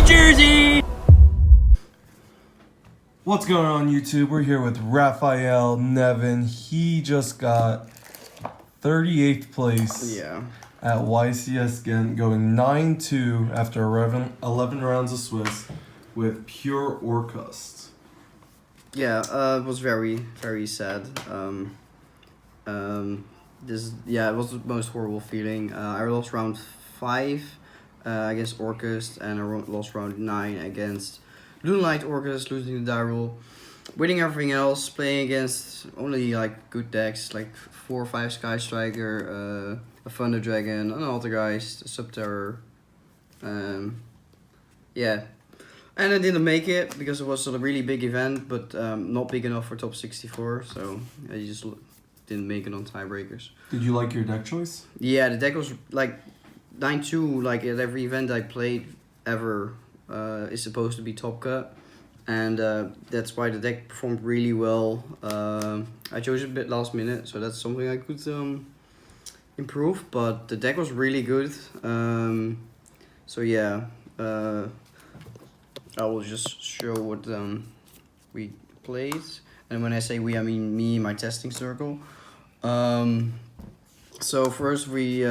Jersey! What's going on YouTube? We're here with Raphael, Neven. He just got 38th place at YCS Ghent, going 9-2 after 11 rounds of Swiss with Pure Orcust. It was very, very sad. It was the most horrible feeling. I lost round 5 against Orcust, and I lost round 9 against Moonlight Orcust, losing the die roll, winning everything else, playing against only like good decks, like 4 or 5 Sky Striker, a Thunder Dragon, an Altergeist, a Subterror. And I didn't make it because it was a really big event, but not big enough for top 64, so I just didn't make it on tiebreakers. Did you like your deck choice? Yeah, the deck was like 9-2, like at every event I played ever is supposed to be top cut, and that's why the deck performed really well. I chose it a bit last minute, so that's something I could improve, but the deck was really good. I will just show what we played, and when I say we, I mean me and my testing circle. So first we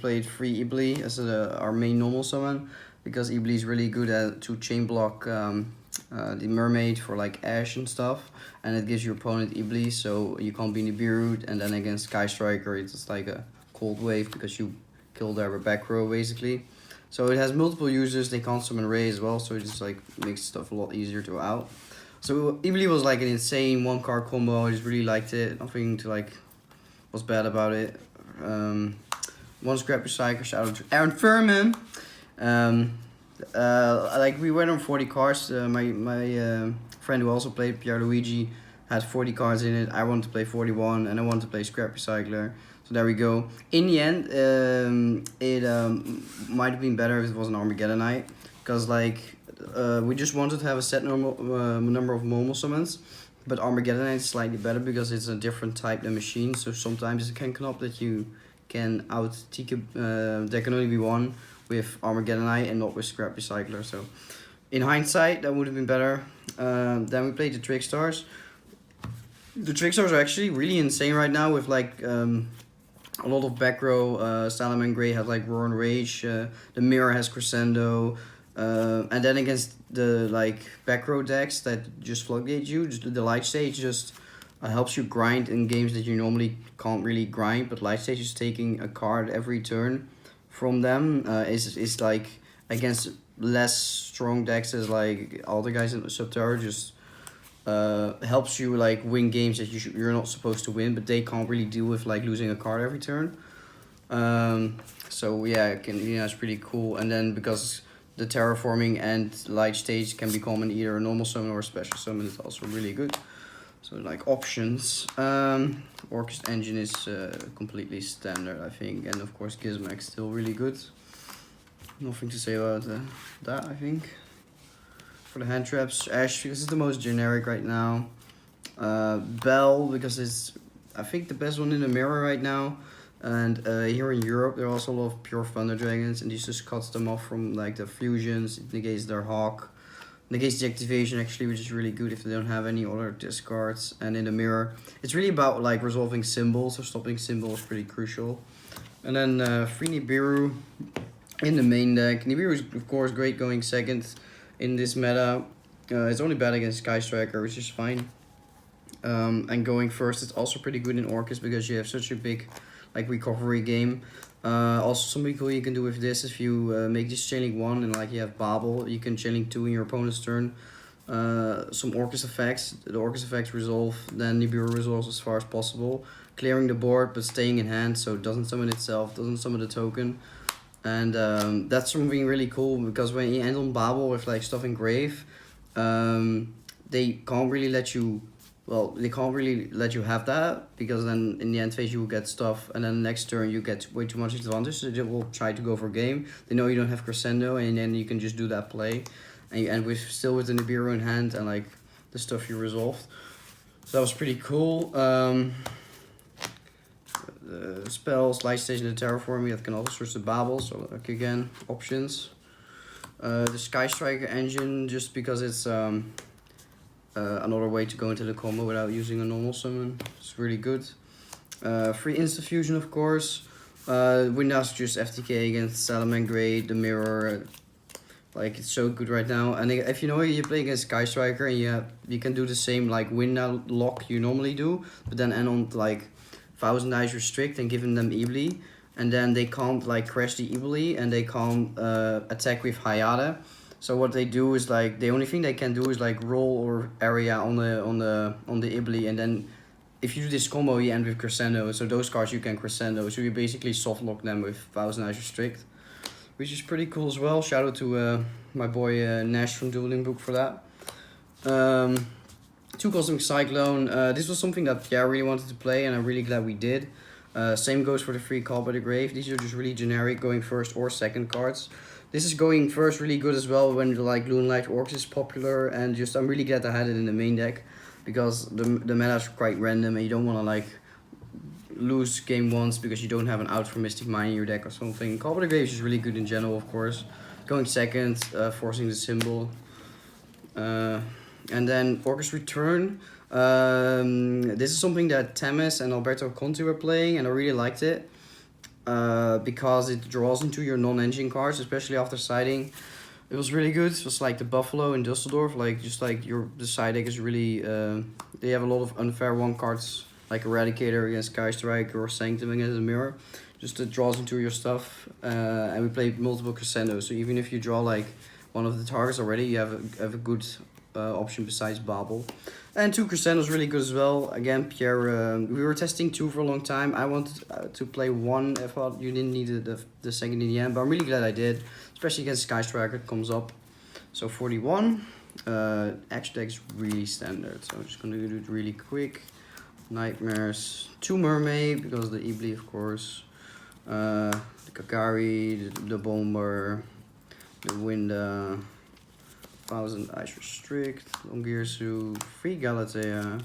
played 3 Ibli as our main normal summon, because Ibli is really good to chain block the Mermaid for like Ash and stuff, and it gives your opponent Ibli, so you can't be Nibiru, and then against Sky Striker it's just like a cold wave because you kill their back row basically. So it has multiple users, they can't summon Ray as well, so it just like makes stuff a lot easier to out. So Ibli was like an insane 1-card combo, I just really liked it, nothing to like was bad about it. One Scrap Recycler, shout out to Aaron Furman. Like we went on 40 cards, my friend who also played, Pierre Luigi, had 40 cards in it. I wanted to play 41 and I wanted to play Scrap Recycler. So there we go. In the end, it might have been better if it was an Armageddon night, because like we just wanted to have a set number of normal summons, but Armageddon night is slightly better because it's a different type than machine. So sometimes it can come up that you can out TK. There can only be one with Armageddon night and not with Scrap Recycler. So in hindsight, that would have been better. Then we played the Trickstars. The Trickstars are actually really insane right now with like a lot of back row. Salaman Grey has like Roar and Rage. The Mirror has Crescendo. And then against the like back row decks that just floodgate you, just the Light Stage just helps you grind in games that you normally can't really grind. But Light Stage is taking a card every turn from them. Is like against less strong decks as like all the guys in the Subterror, just helps you like win games that you're not supposed to win, but they can't really deal with like losing a card every turn. So yeah, it's pretty cool. And then because the terraforming and Light Stage can become in either a normal summon or a special summon, it's also really good. So like options, Orcust Engine is completely standard, I think, and of course Gizmax still really good. Nothing to say about that, I think. For the hand traps, Ash because it's the most generic right now. Bell because it's I think the best one in the mirror right now. And here in Europe there are also a lot of pure Thunder Dragons, and this just cuts them off from like the fusions. It negates their Hawk, negates the activation actually, which is really good if they don't have any other discards. And in the mirror, it's really about like resolving symbols, so stopping symbols is pretty crucial. And then free Nibiru in the main deck. Nibiru is of course great going second in this meta. It's only bad against Sky Striker, which is fine. And going first, it's also pretty good in Orcust because you have such a big like recovery game. Also something cool you can do with this, if you make this Chaining 1 and like you have Babel, you can Chaining 2 in your opponent's turn. Some Orcust effects, the Orcust effects resolve, then Nibiru resolves as far as possible, clearing the board but staying in hand, so it doesn't summon itself, doesn't summon the token. And that's something really cool, because when you end on Babel with like stuff in grave, they can't really let you have that, because then in the end phase you will get stuff, and then next turn you get way too much advantage, so they will try to go for game. They know you don't have Crescendo, and then you can just do that play, and you end with still with the Nibiru in hand and like the stuff you resolved. So that was pretty cool. Spells, Light Station and Terraforming, that can also switch to Babel, so like again, options. The Sky Striker engine, just because it's another way to go into the combo without using a normal summon. It's really good. Free Insta Fusion, of course. Windows just FTK against Salamangreat, the Mirror. Like, it's so good right now. And if you know you play against Sky Striker and you can do the same like window lock you normally do, but then add on like 1000 Eyes Restrict and giving them Ibli, and then they can't like crash the Ibli and they can't attack with Hayate. So what they do is like the only thing they can do is like roll or area on the Ibli, and then if you do this combo you end with Crescendo. So those cards you can Crescendo. So you basically soft lock them with 1000 Eyes Restrict, which is pretty cool as well. Shout out to my boy Nash from Dueling Book for that. 2 Cosmic Cyclone. This was something that Pierre really wanted to play, and I'm really glad we did. Same goes for the 3 Call by the Grave. These are just really generic, going first or second cards. This is going first really good as well when like Moonlight Orcs is popular, and just I'm really glad I had it in the main deck, because the meta is quite random and you don't want to like lose game once because you don't have an out for Mystic Mine in your deck or something. Call by the Grave is just really good in general, of course. Going second, forcing the symbol. And then Orcust Return. This is something that Temis and Alberto Conti were playing, and I really liked it. Because it draws into your non-engine cards, especially after siding. It was really good. It was like the Buffalo in Dusseldorf, like just like the side deck is really they have a lot of unfair 1 cards like Eradicator against Sky Striker or Sanctum against the Mirror. Just it draws into your stuff. And we play multiple Crescendos, so even if you draw like one of the targets already, you have a good option besides Babel. And 2 Crescendos really good as well. Again, Pierre, we were testing 2 for a long time. I wanted to play 1. I thought you didn't need the second in the end, but I'm really glad I did. Especially against Sky Striker, it comes up. So 41. Extra deck is really standard, so I'm just gonna do it really quick. Nightmares, 2 Mermaid, because the Ibli, of course. The Kakari, the Bomber, the Winda. 1000 Ice Restrict, Longirsu, 3 Galatea,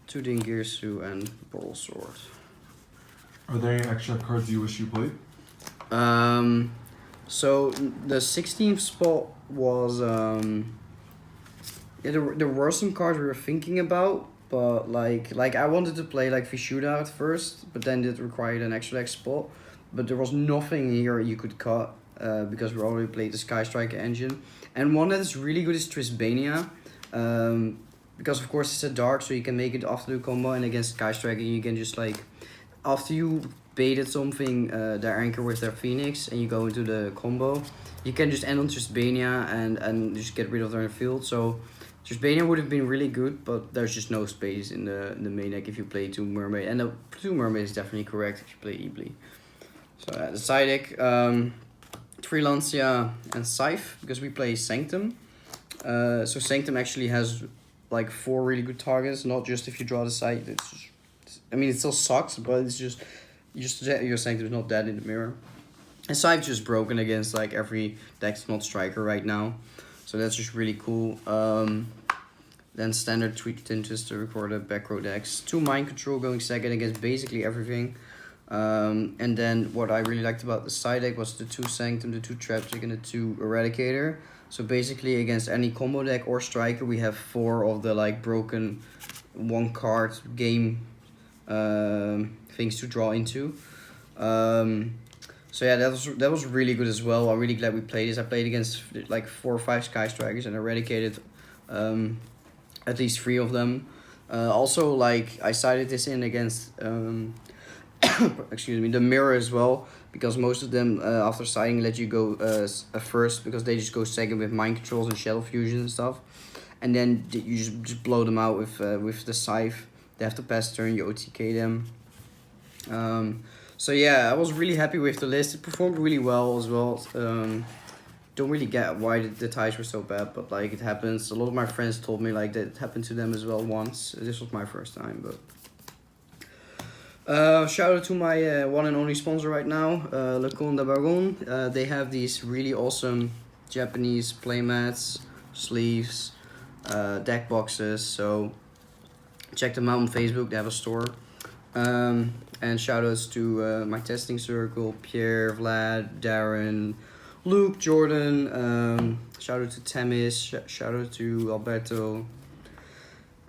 2 Dingirsu, and Boral Sword. Are there any extra cards you wish you played? So the 16th spot was yeah, there were some cards we were thinking about, but like I wanted to play like Vishuda at first, but then it required an extra deck spot. But there was nothing here you could cut because we already played the Sky Striker engine. And one that is really good is Trisbania, because of course it's a dark, so you can make it after the combo, and against Sky Striker you can just like, after you baited something, their anchor with their Phoenix, and you go into the combo, you can just end on Trisbania and just get rid of their field. So Trisbania would have been really good, but there's just no space in the main deck if you play 2 Mermaid, and the 2 Mermaid is definitely correct if you play Ibli. So the side deck, 3 Lancia and Scythe, because we play Sanctum. So Sanctum actually has like 4 really good targets, not just if you draw the side. I mean, it still sucks, but it's just your Sanctum is not dead in the mirror. And Scythe's just broken against like every deck not Striker right now, so that's just really cool. Then standard Tweak Tintus to record a back row decks. 2 Mind Control going second against basically everything. And then what I really liked about the side deck was the 2 Sanctum, the 2 Tragic, and the 2 Eradicator. So basically against any combo deck or Striker, we have 4 of the like broken 1 card game things to draw into. So yeah, that was really good as well. I'm really glad we played this. I played against like 4 or 5 Sky Strikers and eradicated at least 3 of them. Also, like I sided this in against excuse me, the Mirror as well, because most of them after siding let you go first, because they just go second with Mind Controls and Shadow Fusion and stuff, and then you just blow them out with the Scythe. They have to pass turn, you OTK them. So yeah, I was really happy with the list. It performed really well as well. Don't really get why the ties were so bad, but like it happens. A lot of my friends told me like that it happened to them as well once. This was my first time, but shout out to my one and only sponsor right now, Le Conte Baron. They have these really awesome Japanese playmats, sleeves, deck boxes. So check them out on Facebook. They have a store. And shout outs to my testing circle, Pierre, Vlad, Darren, Luke, Jordan, shout out to Temis, shout out to Alberto,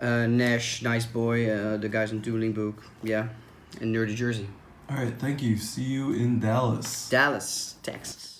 Nash, Nice Boy, the guys on Dueling Book, yeah, and Nerdy Jersey. All right, thank you. See you in Dallas. Dallas, Texas.